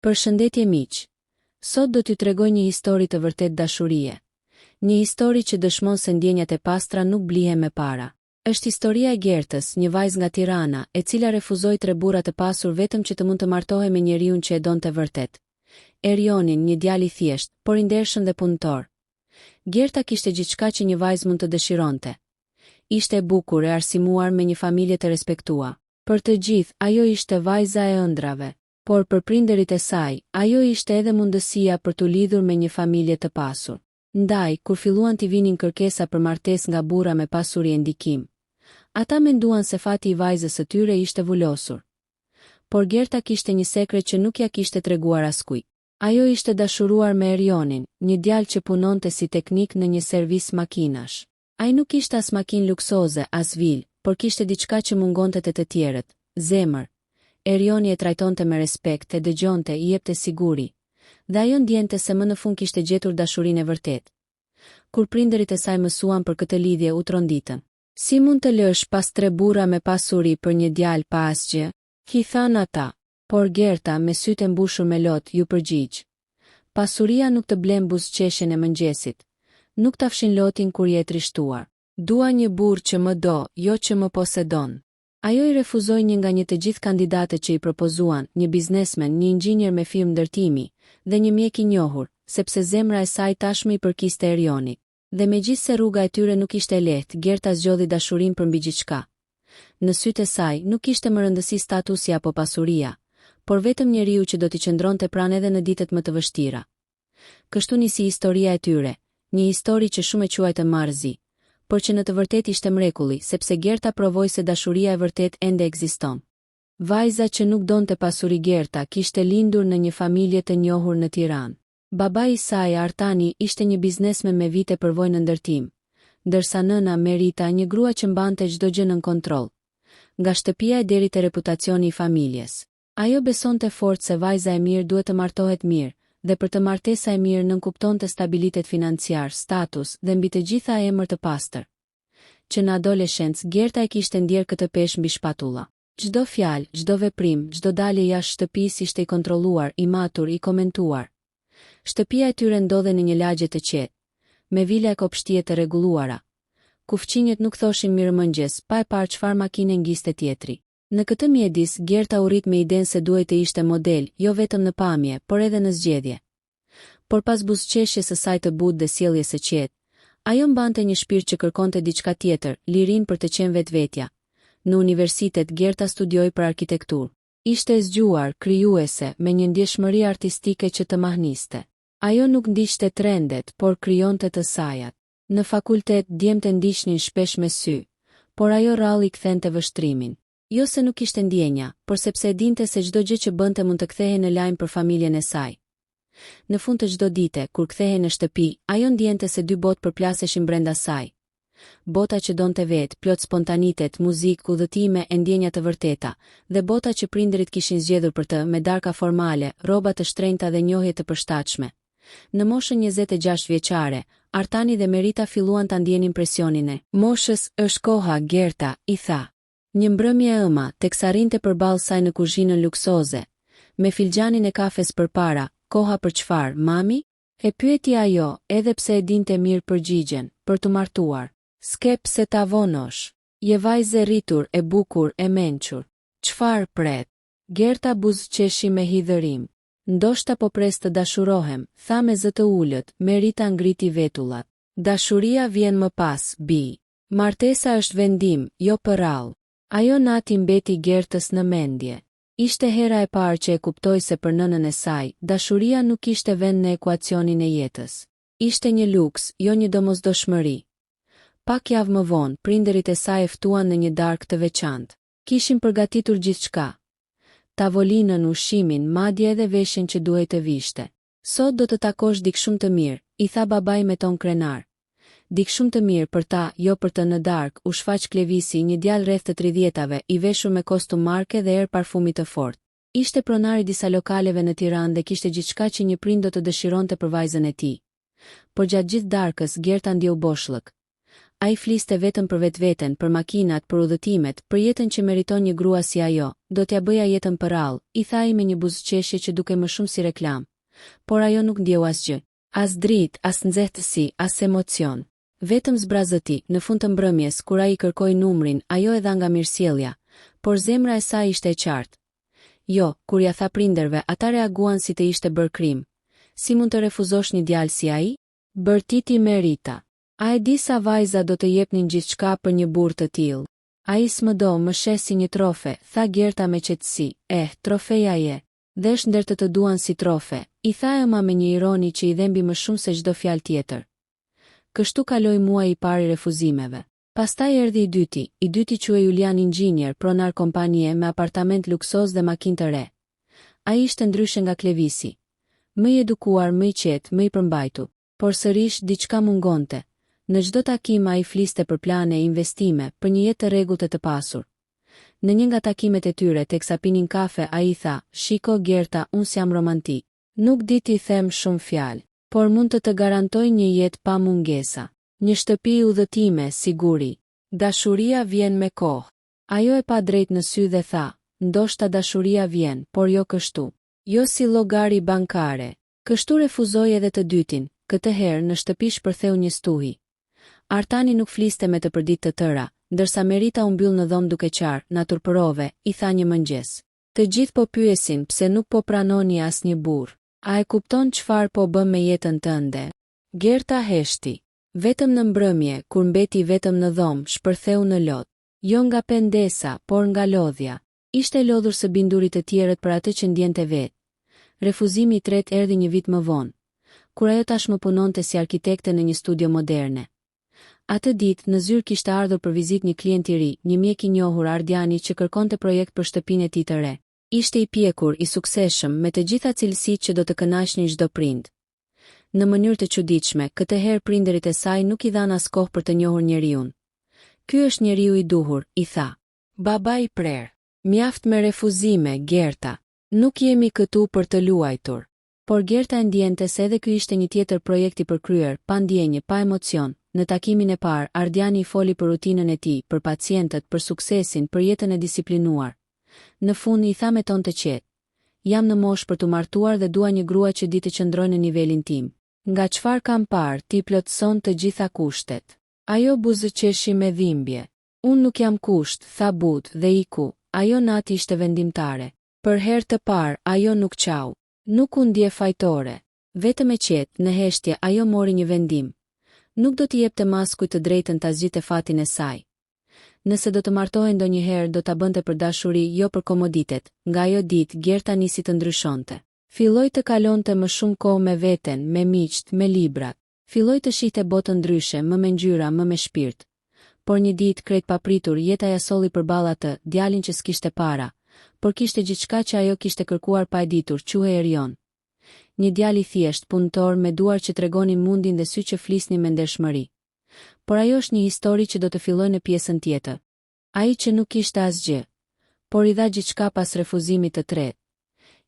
Përshëndetje miq. Sot do t'ju tregoj një histori të vërtet dashurie. Një histori që dëshmon se ndjenjat e pastra nuk blihen me para. Është historia e Gertës, një vajzë nga Tirana, e cila refuzoi 3 burra të pasur vetëm që të mund të martohej me njeriun që e donte vërtet. Erionin, një djalë i thjesht, por i ndershëm dhe punëtor. Gerta kishte gjithçka që një vajzë mund të dëshironte. Ishte e bukur e arsimuar me një familje të respektuar. Për të gjithë, ajo ishte vajza e ëndrave. Por për prindërit e saj, ajo ishte edhe mundësia për t'u lidhur me një familje të pasur. Ndaj, kur filluan t'i vinin kërkesa për martesë nga burra me pasuri e ndikim, ata menduan se fati i vajzës së tyre ishte vulosur. Por Gerta kishte një sekret që nuk ja kishte treguar askujt. Ajo ishte dashuruar me Erionin, një djalë që punonte si teknik në një servis makinash. Ai nuk kishte as makinë luksoze, as vilë, por kishte diçka që mungonte te të tjerët, zemër. Erioni e trajtonte me respekt, e dëgjonte, i jepte siguri, dhe ajo ndjente se më në fund kishte gjetur dashurinë e vërtet. Kur prindërit e saj mësuan për këtë lidhje u tronditën. Si mund të lësh pas 3 burra me pasuri për një djalë pa asgjë? I thanë ata. Por Gerta, me sytë e mbushur me lot, ju përgjigj. Pasuria nuk të blen buzëqeshjen e mëngjesit. Nuk ta fshin lotin kur je trishtuar. Dua një burr që më do, jo që më posedon. Ajo i refuzoi një nga një të gjithë kandidatët që i propozuan, një biznesmen, një inxhinier me firmë ndërtimi, dhe një mjek i njohur, sepse zemra e saj tashmë i përkiste Erionit. Dhe megjithse rruga e tyre nuk ishte e lehtë, Gerta zgjodhi dashurinë përmbi gjithçka. Në sytë e saj nuk kishte më rëndësi statusi apo pasuria, por vetëm njeriu që do t'i qëndronte pranë edhe në ditët më të vështira. Kështu nisi historia e tyre, një histori që shumë e quajtë marrëzi, por që në të vërtetë ishte mrekulli, sepse Gerta provoi se dashuria e vërtet ende ekziston. Vajza që nuk donte pasuri Gerta kishte lindur në një familje të njohur në Tiranë. Babai i saj, Artani, ishte një biznesmen me vite përvojë në ndërtim, ndërsa nëna, Merita, një grua që mbante çdo gjë nën kontroll, nga shtëpia e deri te reputacioni i familjes. Ajo besonte fort se vajza e mirë duhet të martohet mirë, dhe për të martesa e mirë nënkuptonte stabilitet financiar, status dhe mbi të gjitha emër të pastër. Që në adoleshencë Gerta e kishte ndjer këtë peshë mbi shpatulla. Çdo fjalë, çdo veprim, çdo dalje jashtë shtëpisë ishte i kontrolluar, i matur, i komentuar. Shtëpia e tyre ndodhej në një lagje të qetë, me vila e kopshtije të rregulluara, ku fqinjet nuk thoshin mirëmëngjes, pa e parë çfarë makine ngjiste tjetri. Në këtë mjedis, Gerta u rit me idenë se duhej të ishte model, jo vetëm në pamje, por edhe në zgjedhje. Por pas buzëqeshjes së saj të butë dhe sjelljes së qetë, ajo mbante një shpirt që kërkonte diçka tjetër, lirinë për të qenë vetvetja. Në universitet Gerta studioi për arkitekturë. Ishte e zgjuar, krijuese, me një ndjeshmëri artistike që të mahniste. Ajo nuk ndiqte trendet, por krijonte të sajat. Në fakultet djemtë ndiqnin shpesh me sy, por ajo rralli kthente vështrimin. Jo se nuk kishte ndjenja, por sepse e dinte se çdo gjë që bënte mund të kthehej në lajm për familjen e saj. Në fund të çdo dite, kur kthehej në shtëpi, ajo ndjente se 2 botë përplaseshin brenda saj. Bota që donte vetë, plot spontanitet, muzikë, udhëtime e ndjenja të vërteta, dhe bota që prindërit kishin zgjedhur për të, me darka formale, rroba të shtrenjta dhe njohje të përshtatshme. Në moshën 26 vjeçare, Artani dhe Merita filluan ta ndjenin presionin e moshës. Është koha, Gerta, i tha. Një mbrëmje e ëma, teksa rinte përballë saj në kuzhinën luksoze, me filxhanin e kafes përpara. Koha për çfarë, mami? E pyeti ajo, edhe pse e dinte mirë përgjigjen, për të martuar. S'ke pse ta vonosh. Je vajzë e rritur, e bukur, e mençur. Çfarë pret? Gerta buzëqeshi me hidhërim. Ndoshta po pres të dashurohem, tha me zë të ulët. Merita ngriti vetullat. Dashuria vjen më pas, bi. Martesa është vendim, jo përrall. Ajo nati mbeti Gertës në mendje. Ishte hera e parë që e kuptoi se për nënën e saj, dashuria nuk ishte vend në ekuacionin e jetës. Ishte një luks, jo një domosdoshmëri. Pak javë më vonë, prindërit e saj e ftuan në një darkë të veçantë. Kishin përgatitur gjithçka. Tavolinën, ushqimin, madje edhe veshjen që duhej të vishte. Sot do të takosh dikshum të mirë, i tha babai me ton krenar. Dikshum të mirë për ta, jo për të. Në darkë u shfaq Klevisi, një djalë rreth të 30-tave, i veshur me kostum marke dhe erë parfumi të fortë. Ishte pronari disa lokaleve në Tiranë dhe kishte gjithçka që një prind do të dëshironte për vajzën e tij. Por gjatë gjithë darkës Gerta ndjeu boshllëk. Ai fliste vetëm për vetveten, për makinat, për udhëtimet, për jetën që meriton një grua si ajo. Do t'ja bëja jetën për rall, I tha ai me një buzëqeshje që duke më shumë si reklam. Por ajo nuk ndjeu asgjë. As dritë, as nxehtësi, as emocion. Vetëm zbrazëti, në fund të mbrëmjes, kur ai kërkoi numrin, ajo e dha nga mirësjellja, por zemra e saj ishte e qartë. Jo, kur ja tha prindërve, ata reaguan si të ishte bërë krim. Si mund të refuzosh një djalë si ai? Bërtiti me Rita. A e di sa vajza do të jepnin gjithçka për një burr të tillë? Ai s'më do, më shes si një trofe, tha Gerta me qetësi. Trofeja je. Dhe është ndër të duan si trofe, I tha Ema me një ironi që I dhembi më shumë se çdo fjalë tjetër. Kështu kaloi muaji I parë I refuzimeve. Pastaj erdhi I dyti quhej Julian inxhinier, pronar kompanie me apartament luksoz dhe makinë të re. Ai ishte ndryshe nga Klevisi. Më I edukuar, më I qetë, më I përmbajtur, por sërish diçka mungonte. Në çdo takim ai fliste për plane, investime, për një jetë të rregullt të pasur. Në një nga takimet e tyre, teksa pinin kafe, ai tha: "Shiko Gerta, unë jam romantik. Nuk di t'i them shumë fjalë, por mund të garantoj një jetë pa mungesa. Një shtëpi udhëtime, siguri. Dashuria vjen me kohë." Ajo e pa drejt në sy dhe tha: "Ndoshta dashuria vjen, por jo kështu. Jo si llogari bankare." Kështu refuzoi edhe të dytin, këtë herë në shtëpi shpërtheu një stuhi. Artani nuk fliste me të përditë të tëra, ndërsa Merita u mbyll në dhomë duke qarë, na turpërove, I tha një mëngjes. Të gjithë po pyesin pse nuk po pranoni asnjë burr. A e kupton çfarë po bëm me jetën tënde? Gerta heshti. Vetëm në mbrëmje, kur mbeti vetëm në dhomë, shpërtheu në lot. Jo nga pendesa, por nga lodhja. Ishte lodhur së bindurit të tjerët për atë që ndjente vetë. Refuzimi I tretë erdhi një vit më vonë, kur ajo tashmë punonte si arkitekte në një studio moderne. Atë ditë në zyrë kishte ardhur për vizitë një klient I ri, një mjek I njohur Ardiani që kërkonte projekt për shtëpinë e tij të re. Ishte I pjekur, I suksesshëm, me të gjitha cilësitë që do të kënaqnin çdo prind. Në mënyrë të çuditshme, këtë herë prindërit e saj nuk I dhanë as kohë për të njohur njeriun. "Ky është njeriu I duhur," I tha. Baba I prerë. "Mjaft me refuzime, Gerta. Nuk jemi këtu për të luajtur." Por Gerta e ndjente se edhe ky ishte një tjetër projekt I përkryer, pa ndjenjë, pa emocion. Në takimin e parë, Ardiani I foli për rutinën e tij, për pacientët, për suksesin, për jetën e disiplinuar. Në fund I tha me ton të qetë: "Jam në moshë për të martuar dhe dua një grua që di të qëndrojë në nivelin tim. Nga çfarë kam parë, ti plotëson të gjitha kushtet." Ajo buzëqeshi me dhimbje. "Unë nuk jam kusht," tha butë dhe iku. Ajo natë ishte vendimtare. Për herë të parë, ajo nuk qau. Nuk u ndje fajtore. Vetëm e qetë, në heshtje, ajo mori një vendim. Nuk do t'i jepte maskujt të drejtën ta zgjidhte fatin e saj. Nëse do të martohej ndonjëherë, do ta bënte për dashuri, jo për komoditet. Nga ajo ditë, Gerta nisi të ndryshonte. Filloi të kalonte më shumë kohë me veten, me miqt, me librat. Filloi të shihte botën ndryshe, më me ngjyra, më me shpirt. Por një ditë, krejt papritur, jeta ja solli përballë atë, djalin që s'kishte para, por kishte gjithçka që ajo kishte kërkuar pa e ditur, quhej Erion. Një djalë I thjesht, punëtor, me duar që tregonin mundin dhe sy që flisnin me ndershmëri. Por ajo është një histori që do të fillojë në pjesën tjetër. Ai që nuk kishte asgjë, por I dha gjithçka pas refuzimit të tretë.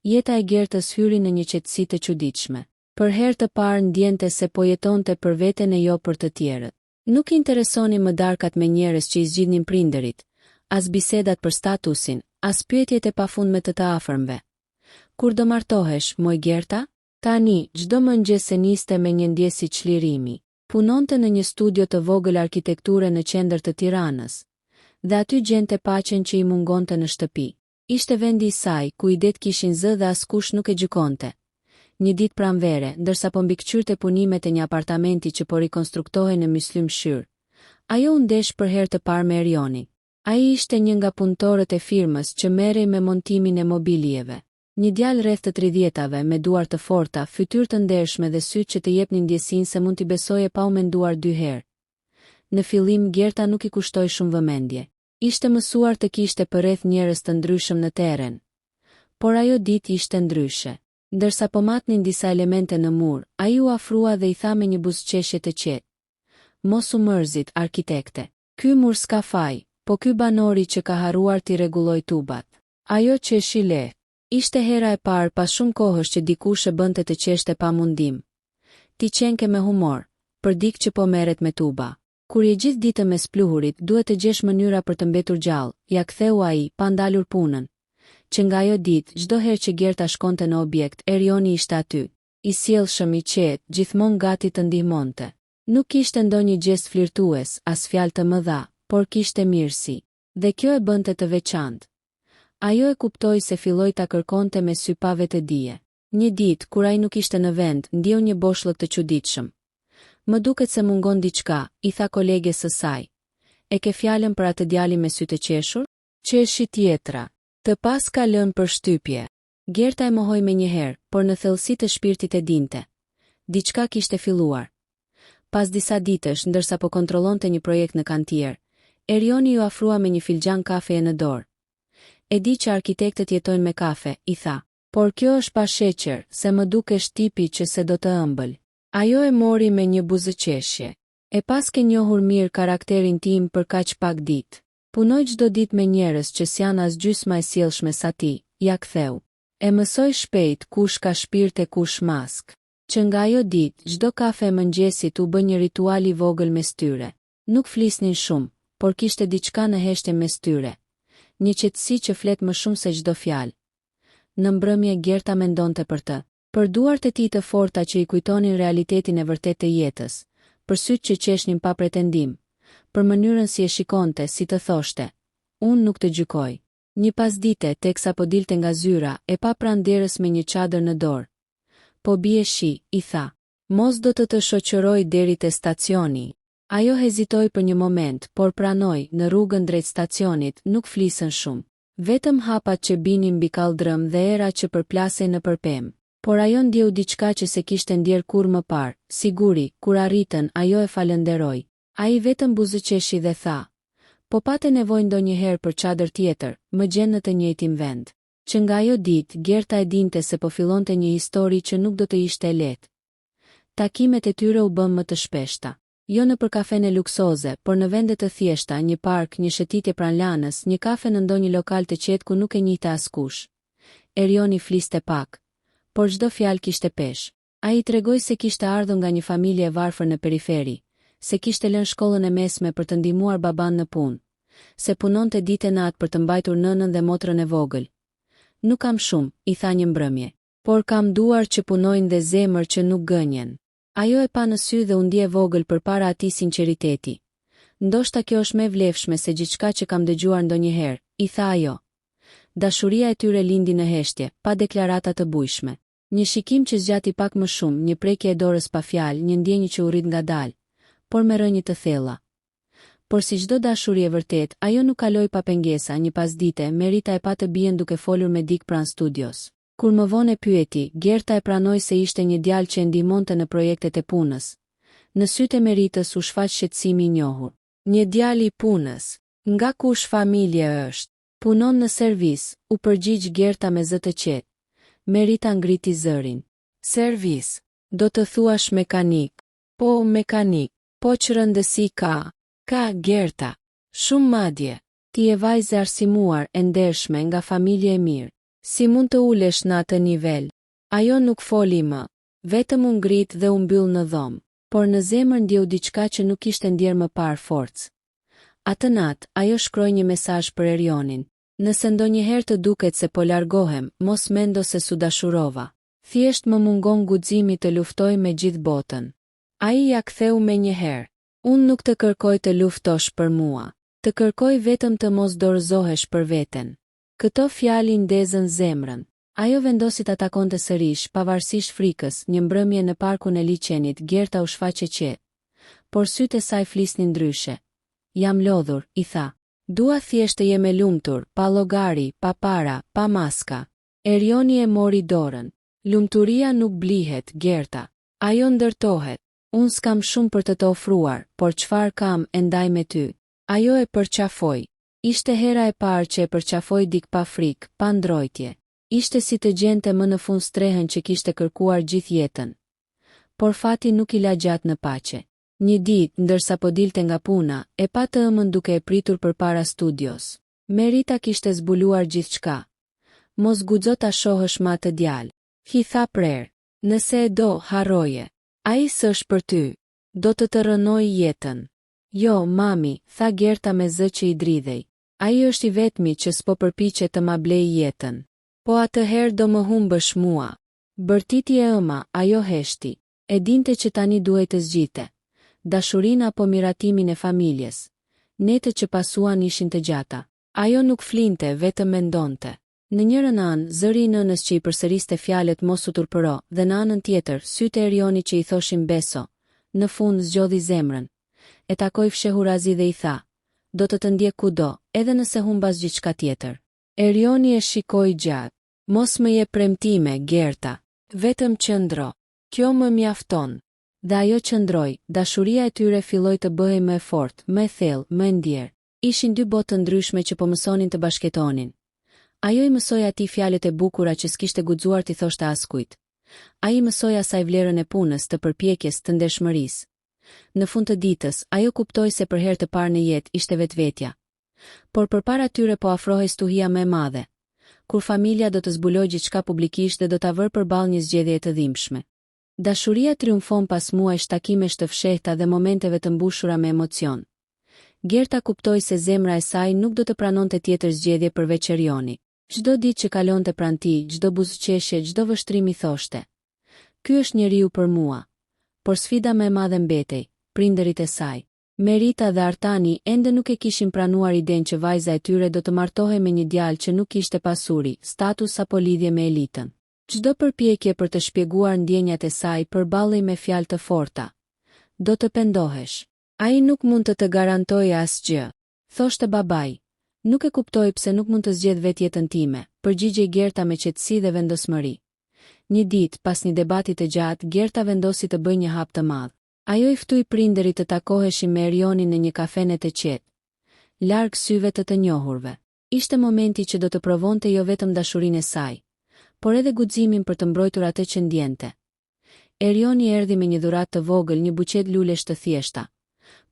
Jeta e Gertës hyri në një qetësi të çuditshme. Për herë të parë ndjente se po jetonte për veten e jo për të tjerët. Nuk I interesonin më darkat me njerëz që I zgjidhnin prindërit, as bisedat për statusin, as pyetjet e pafundme të afërmve. "Kur do martohesh, moj Gerta?" Tani, çdo mëngjes niste me një ndjesë si çlirimi. Punonte në një studio të vogël arkitekture në qendër të Tiranës, dhe aty gjente paqen që I mungonte në shtëpi. Ishte vendi I saj, ku idet kishin zë dhe askush nuk e gjykonte. Një ditë pranvere, ndërsa po mbikëqyrte punimet e një apartamenti që po rikonstruktohej në Myslimshyr, ajo u ndesh për herë të parë me Erionin. Ai ishte një nga punëtorët e firmës që merrej me montimin e mobiljeve. Një djalë rreth të 30-tave me duar të forta, fytyrë të ndershme dhe sy që të jepnin ndjesinë se mund t'i besoje pa u menduar 2 herë. Në fillim Gerta nuk I kushtoi shumë vëmendje. Ishte mësuar të kishte përreth njerëz të ndryshëm në terren. Por ajo ditë ishte ndryshe. Ndërsa po matnin disa elemente në mur, ai u afrua dhe I tha me një buzëqeshje të qetë: "Mos u mërzit, arkitekte. Ky mur s'ka faj, po ky banori që ka harruar t'i rregulloj tubat." Ajo qeshi lehtë. Ishte hera e parë pas shumë kohësh që dikush e bënte të qeshte pa mundim. "Ti qenke me humor, për dikë që po merret me tuba." Kur je gjithë ditën me spluhurit, duhet të gjesh mënyra për të mbetur gjallë, ja ktheu ai, pa ndalur punën. Që nga ajo ditë, çdo herë që Gerta shkonte në objekt, Erioni ishte aty, i sjellshëm, i qetë, gjithmonë gati të ndihmonte. Nuk kishte ndonjë gjest flirtues, as fjalë të mëdha, por kishte mirësi. Dhe kjo e bënte të veçantë. Ajo e kuptoi se filloi ta kërkonte me sy pa vetë dije. Një ditë, kur ai nuk ishte në vend, ndjeu një boshllëk të çuditshëm. Më duket se mungon diçka, i tha koleges së saj. E ke fjalën për atë djalin me sy të qeshur? Qeshi tjetra. Të pas ka lënë për shtypje. Gerta e mohoi menjëherë, por në thellësi të shpirtit e dinte. Diçka kishte filluar. Pas disa ditësh, ndërsa po kontrollonte një projekt në kantier, Erioni ju afrua me një filxhan kafeje në dorë. E di që arkitektët jetojnë me kafe, i tha. Por kjo është pa sheqer, se më dukesh tipi që se do të ëmbël. Ajo e mori me një buzëqeshje. E pas ke njohur mirë karakterin tim për kaq pak ditë. Punoj çdo ditë me njerëz që s'janë as gjysma e sjellshme sa ti, ja ktheu. E mësoj shpejt kush ka shpirt e kush mask. Që nga ajo ditë, çdo kafe e mëngjesit u bë një ritual i vogël mes tyre. Nuk flisnin shumë, por kishte diçka në heshtje mes tyre. Një qetësi që flet më shumë se çdo fjalë. Në mbrëmje Gerta mendonte për të. Për duart e tij të forta që i kujtonin realitetin e vërtetë të jetës, për sytë që qeshnin pa pretendim, për mënyrën si e shikonte, si të thoshte, unë nuk të gjykoj. Një pasdite, teksa po dilte nga zyra, e pa pranë derës me një çadër në dorë. Po bie shi, i tha. Mos do të shoqëroj deri te stacioni. Ajo hezitoi për një moment, por pranoi, në rrugën drejt stacionit, nuk flisën shumë. Vetëm hapat që binin mbi kaldrëm dhe era që përplasej në përpem. Por ajo ndjeu diçka që se kishte ndjer kur më parë, siguri, kur arritën, ajo e falenderoi. Ai vetëm buzëqeshi dhe tha. Po pate nevojë ndonjëherë për çadër tjetër, më gjen në të njëjtin vend. Që nga ajo ditë, Gerta e dinte se po fillonte një histori që nuk do të ishte e lehtë. Takimet e tyre u bën më të shpeshta. Jo në për kafene luksoze, por në vende të thjeshta, një park, një shëtitje pranë lanës, një kafe në ndonjë lokal të qetë ku nuk e njihte askush. Erioni fliste pak, por çdo fjalë kishte peshë. Ai tregoi se kishte ardhur nga një familje e varfër në periferi, se kishte lënë shkollën e mesme për të ndihmuar baban në punë, se punonte ditë e natë për të mbajtur nënën dhe motrën e vogël. Nuk kam shumë, i tha një mbrëmje, por kam duar që punojnë dhe zemër që nuk gënjen. Ajo e pa në sy dhe u ndje vogël përpara atij sinqeriteti. Ndoshta kjo është më e vlefshme se gjithçka që kam dëgjuar ndonjëherë, i tha ajo. Dashuria e tyre lindi në heshtje, pa deklarata të bujshme. Një shikim që zgjati pak më shumë, një prekje e dorës pa fjalë, një ndjenjë që u rrit ngadalë, por me rënjë të thella. Por si çdo dashuri e vërtet, ajo nuk kaloi pa pengesa. Një pasdite, Merita e pa të bien duke folur me Dik pranë studios. Kur më vonë e pyeti, Gerta e pranoi se ishte një djalë që e ndihmonte në projektet e punës. Në sytë e Meritës u shfaq shqetësimi i njohur. Një djalë i punës, nga kush familje është? Punon në servis, u përgjigj Gerta me zë të qetë. Merita ngriti zërin. Servis, do të thuash mekanik. Po, mekanik, po që rëndësi ka? Ka, Gerta. Shumë madje. Ti e vajzë e arsimuar, e ndershme, nga familje e mirë. Si mund të ulesh në atë nivel? Ajo nuk foli më. Vetëm u ngrit dhe u mbyll në dhomë. Por në zemër ndjeu diçka që nuk ishte ndjer më parë forcë. Atë natë, ajo shkroi një mesazh për Erionin. Nëse ndonjëherë të duket se po largohem, mos mendo se su dashurova. Thjesht më mungon guximi të luftoj me gjithë botën. Ai ja ktheu menjëherë. Unë nuk të kërkoj të luftosh për mua. Të kërkoj vetëm të mos dorëzohesh për veten. Këto fjali ndezën zemrën. Ajo vendosi ta takonte sërish, pavarësisht frikës. Një mbrëmje në parkun e liçenit, Gerta u shfaqe qetë. Por sytë e saj flisnin ndryshe. Jam lodhur, i tha. Dua thjesht të jem e lumtur, pa llogari, pa para, pa maska. Erioni e mori dorën. Lumturia nuk blihet, Gerta. Ajo ndërtohet. Unë s'kam shumë për të të ofruar, por çfarë kam e ndaj me ty. Ajo e përqafoi. Ishte hera e parë që e përqafoi Dik pa frikë, pa ndrojtje. Ishte si të gjente më në fund strehën që kishte kërkuar gjithë jetën. Por fati nuk i la gjatë në paqe. Një ditë, ndërsa po dilte nga puna, e pa të ëmën duke e pritur përpara studios. Merita kishte zbuluar gjithçka. Mos guxo ta shohësh më atë djalë. Hi tha prerë. Nëse e do, harroje. Ai s'është për ty. Do të rënoj jetën. Jo, mami, tha Gerta me zë që i dridhej. Ai është i vetmi që s'po përpiqet të ma blej jetën. Po atëherë do më humbësh mua. Bërtiti e ëma, ajo heshti. E dinte që tani duhet të zgjite. Dashurinë apo miratimin e familjes. Netët që pasuan ishin të gjata. Ajo nuk flinte, vetëm mendonte. Në njërën anë, zëri i nënës që i përsëriste fjalët mos u turpëro, dhe në anën tjetër, sytë e Erioni që i thoshin beso. Në fund zgjodhi zemrën. E takoi fshehurazi dhe i tha: "Do të ndjek kudo, edhe nëse humbas gjithçka tjetër." Erioni e shikoi gjatë. "Mos më jep premtime, Gerta. Vetëm qëndro. Kjo më mjafton." Dhe ajo qëndroi. Dashuria e tyre filloi të bëhej më e fortë, më e thellë, më e ndjerë. Ishin dy botë të ndryshme që po mësonin të bashkëtonin. Ajo i mësoi atij fjalët e bukura që s'kishte guxuar t'i thoshte askujt. Ai mësoi asaj vlerën e punës, të përpjekjes, të ndershmërisë. Në fund të ditës, ajo kuptoi se për herë të parë në jetë ishte vetvetja. Por përpara tyre po afrohej stuhia më e madhe, kur familja do të zbulojë gjithçka publikisht dhe do ta vërë përballë një zgjedhjeje të dhimbshme. Dashuria triumfon pas muajsh takimesh të fshehta dhe momenteve të mbushura me emocion. Gerta kuptoi se zemra e saj nuk do të pranonte tjetër zgjedhje përveç Erioni. Çdo ditë që kalonte pranë tij, çdo buzëqeshje, çdo vështrim i thoshte: "Ky është njeriu për mua." Por sfida më e madhe mbetej, prindërit e saj. Merita dhe Artani ende nuk e kishin pranuar idenë që vajza e tyre do të martohej me një djalë që nuk kishte pasuri, status apo lidhje me elitën. Çdo përpjekje për të shpjeguar ndjenjat e saj përballej me fjalë të forta. "Do të pendohesh. Ai nuk mund të garantojë asgjë," thoshte babai. "Nuk e kuptoj pse nuk mund të zgjedh vetë jetën time," përgjigjej Gerta me qetësi dhe vendosmëri. Një ditë, pas një debati të gjatë, Gerta vendosi të bëjë një hap të madh. Ajo i ftui prindërit të takoheshin me Erionin në një kafene të qetë, larg syve të njohurve. Ishte momenti që do të provonte jo vetëm dashurinë e saj, por edhe guximin për të mbrojtur atë që ndjente. Erioni erdhi me një dhuratë të vogël, një buqet lulesh të thjeshta,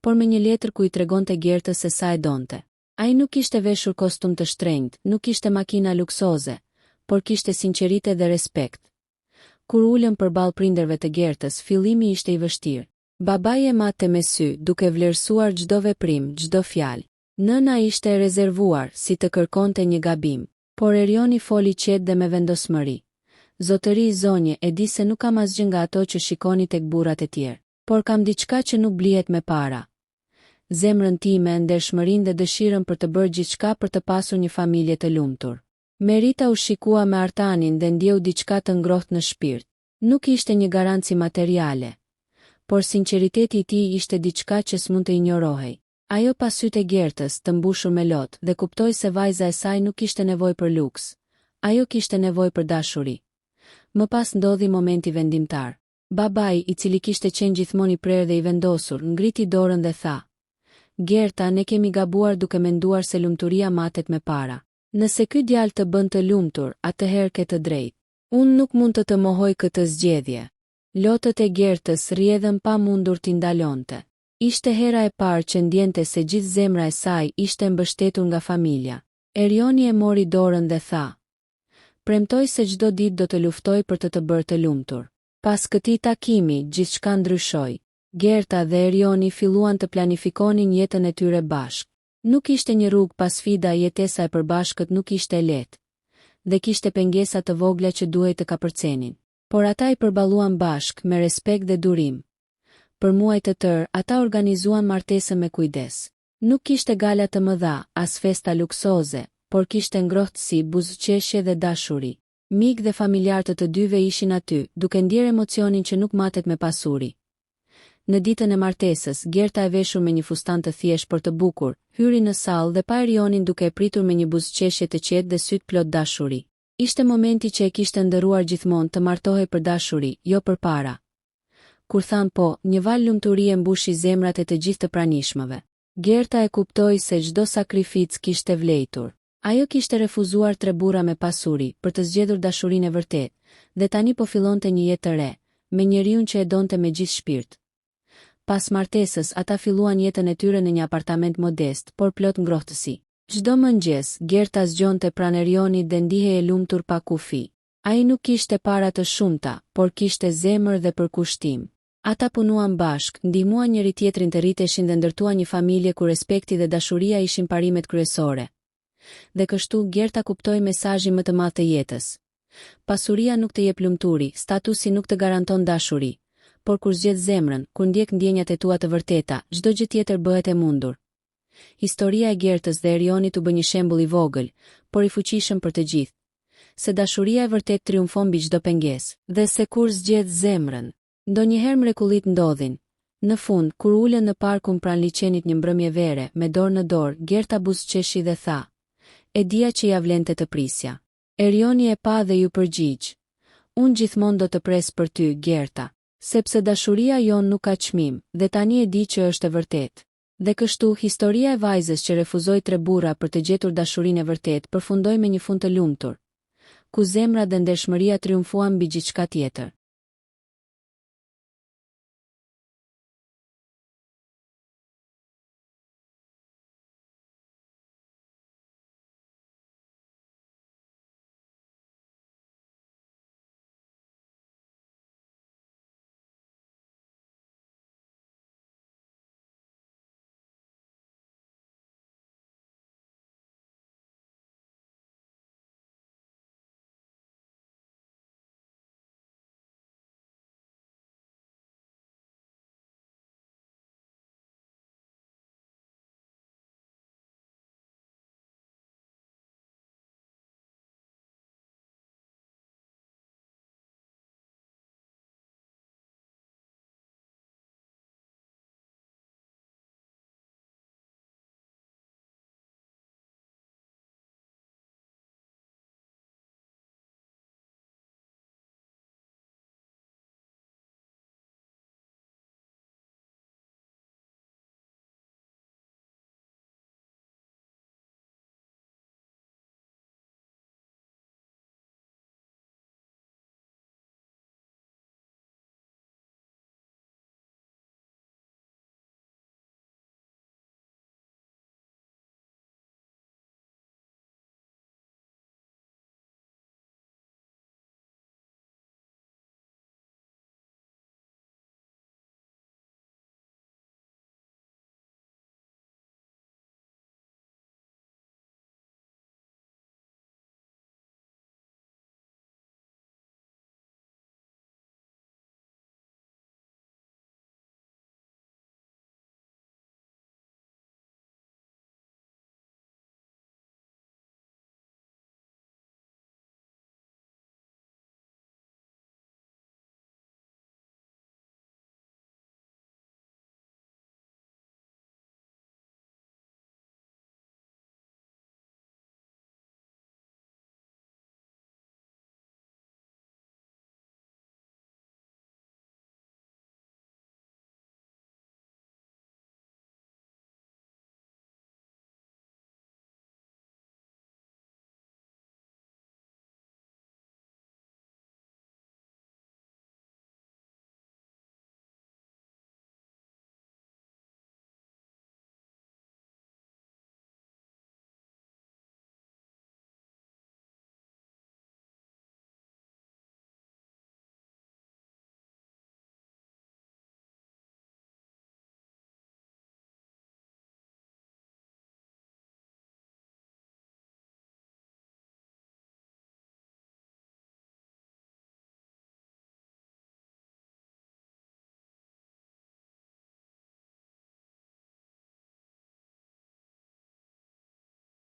por me një letër ku i tregonte Gertës se sa e donte. Ai nuk kishte veshur kostum të shtrenjtë, nuk kishte makina luksoze, por kishte sinqeritet dhe respekt. Kur ulën përballë prindërve të Gertës, fillimi ishte i vështirë. Babai e matte me sy, duke vlerësuar çdo veprim, çdo fjalë. Nëna ishte e rezervuar, si të kërkonte një gabim, por Erioni foli qetë dhe me vendosmëri. "Zotëri zonje, e di se nuk kam asgjë nga ato që shikoni tek burrat e tjerë, por kam diçka që nuk blihet me para. Zemrën time, ndershmërinë dhe dëshirën për të bërë gjithçka për të pasur një familje të lumtur." Merita u shikua me Artanin dhe ndjeu diçka të ngrohtë në shpirt. Nuk ishte një garanci materiale, por sinqeriteti i tij ishte diçka që s'mund të injorohej. Ajo pa sytë e Gertës, të mbushur me lot, dhe kuptoi se vajza e saj nuk kishte nevojë për luks. Ajo kishte nevojë për dashuri. Më pas ndodhi momenti vendimtar. Babai, i cili kishte qenë gjithmonë i prerë dhe i vendosur, ngriti dorën dhe tha: "Gerta, ne kemi gabuar duke menduar se lumturia matet me para. Nëse ky djalë të bën të lumtur, atëherë ke të drejtë. Unë nuk mund të mohoj këtë zgjedhje." Lotët e Gertës rrjedhën pa mundur t'i ndalonte. Ishte hera e parë që ndjente se gjithë zemra e saj ishte mbështetur nga familja. Erioni e mori dorën dhe tha: "Premtoj se çdo ditë do të luftoj për të bërë të lumtur." Pas këtij takimi, gjithçka ndryshoi. Gerta dhe Erioni filluan të planifikonin jetën e tyre bashkë. Nuk ishte një rrugë pa sfida, jetesa e përbashkët nuk ishte lehtë, dhe kishte pengesa të vogla që duhej të kapërcenin. Por ata i përballuan bashkë me respekt dhe durim. Për muaj të tërë, ata organizuan martesën me kujdes. Nuk kishte gala të mëdha, as festa luksoze, por kishte ngrohtësi, buzëqeshje dhe dashuri. Mik dhe familjarë të dyve ishin aty, duke ndjerë emocionin që nuk matet me pasuri. Në ditën e martesës, Gerta e veshur me një fustan të thjeshtë por të bukur, hyri në sallë dhe pa Erionin duke e pritur me një buzëqeshje të qetë dhe syt plot dashuri. Ishte momenti që e kishte ndëruar gjithmonë të martohej për dashuri, jo për para. Kur than po, një val lumturie mbushi zemrat e të gjithë të pranishmëve. Gerta e kuptoi se çdo sakrificë kishte vlejtur. Ajo kishte refuzuar 3 burra me pasuri për të zgjedhur dashurinë e vërtetë, dhe tani po fillonte një jetë të re, me njeriun që e donte me gjithë shpirt. Pas martesës, ata filluan jetën e tyre në një apartament modest, por plot ngrohtësi. Çdo mëngjes, Gerta zgjonte pranë Erionit dhe ndihej e lumtur pa kufi. Ai nuk kishte para të shumta, por kishte zemër dhe përkushtim. Ata punuan bashk, ndihmuan njëri tjetrin të rriteshin dhe ndërtuan një familje ku respekti dhe dashuria ishin parimet kryesore. Dhe kështu Gerta kuptoi mesazhin më të madh të jetës. Pasuria nuk të jep lumturi, statusi nuk të garanton dashuri, por kur zgjedh zemrën, kur ndjek ndjenjat e tua të vërteta, çdo gjë tjetër bëhet e mundur. Historia e Gertës dhe Erionit u bë një shembull i vogël, por i fuqishëm për të gjithë. Se dashuria e vërtet triumfon mbi çdo pengesë, dhe se kur zgjedh zemrën, ndonjëherë mrekullit ndodhin. Në fund, kur ulën në parkun pranë liçenit një mbrëmje vere, me dorë në dorë, Gerta buzëqeshi dhe tha: "E dija që ja vlente të prisja." Erioni e pa dhe ju përgjigj: "Unë gjithmonë do të pres për ty, Gerta, sepse dashuria jon nuk ka çmim, dhe tani e di që është e vërtetë." Dhe kështu, historia e vajzës që refuzoi 3 burra për të gjetur dashurinë e vërtetë përfundoi me një fund të lumtur, ku zemra dhe ndershmëria triumfuan mbi gjithçka tjetër.